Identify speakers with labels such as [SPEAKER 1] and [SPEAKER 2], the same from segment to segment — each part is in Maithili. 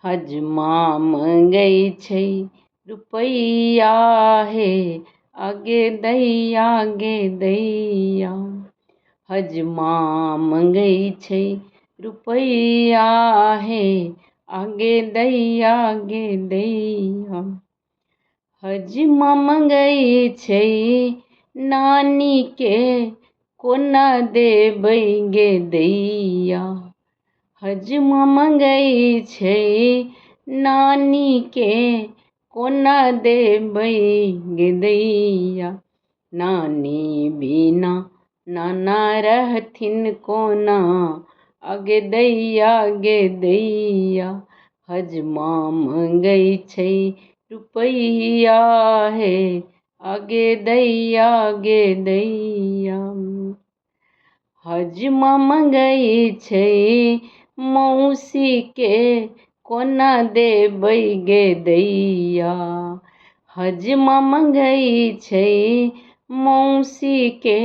[SPEAKER 1] हजमा मंगै छै रुपैया हे आगे दैया गे दैया। हजमा मंगै छै रुपैया हे आगे दैया गे दैया। हजमा मंगै छै नानी के कोना देबै गे दैया। हजमा मंगै छै नानी के कोना देबै गे दैया। नानी बिना नाना रहथिन कोना आगे दैया गे दैया। हजमा मंगै छै रुपैया हे आगे दैया गे दैया। हजमा मंगै छै मौसी के कोना देबै गे दैया। हजमा मंगै छै मौसी के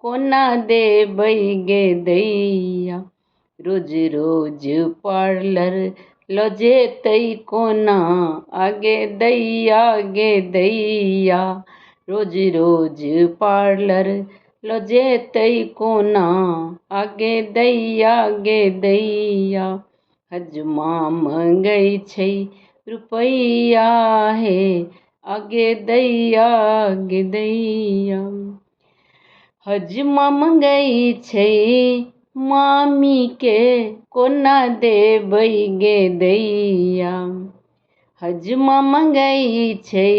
[SPEAKER 1] कोना देबै गे दैया। रोज रोज पार्लर ल जेतै कोना आगे दैया गे दैया। रोज रोज पार्लर ल जेतै कोना आगे दैया गे दैया। हजमा मंगै छै रुपैया हे आगे दैया गे दैया। हजमा मंगै छै मामी के कोना देबै गे दैया। हजमा मंगै छै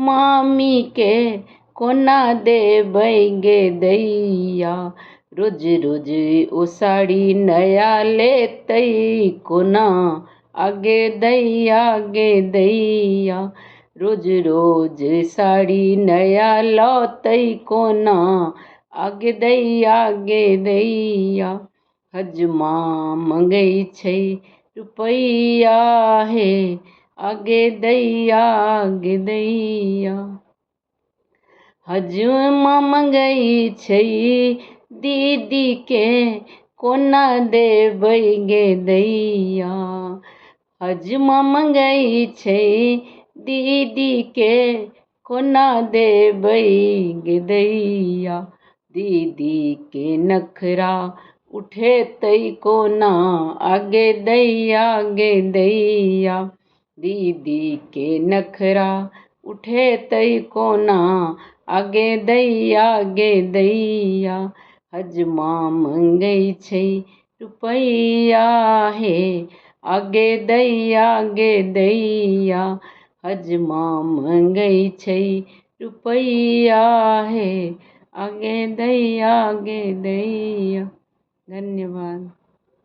[SPEAKER 1] मामी के कोना देबै गे दैया। रोज रोज ओ साड़ी नया लेतै कोना आगे दैया गे दैया। रोज रोज साड़ी नया लौतै कोना आगे दैया गे दैया। हजमा मंगै छै रुपैया हे आगे दैया गे दैया। हजमा मंगै छै दीदी के कोना देबै गे दैया। हजमा मंगै छै दीदी के कोना देबै गे दैया। दीदी के नखरा उठेतै कोना आगे दैया गे दैया। दीदी के नखरा उठेतै कोना आगे दैया गे दैया। हजमा मंगै छै रुपैया हे आगे दैया गे दैया। हजमा मंगै छै रुपैया हे आगे दैया गे दैया। धन्यवाद।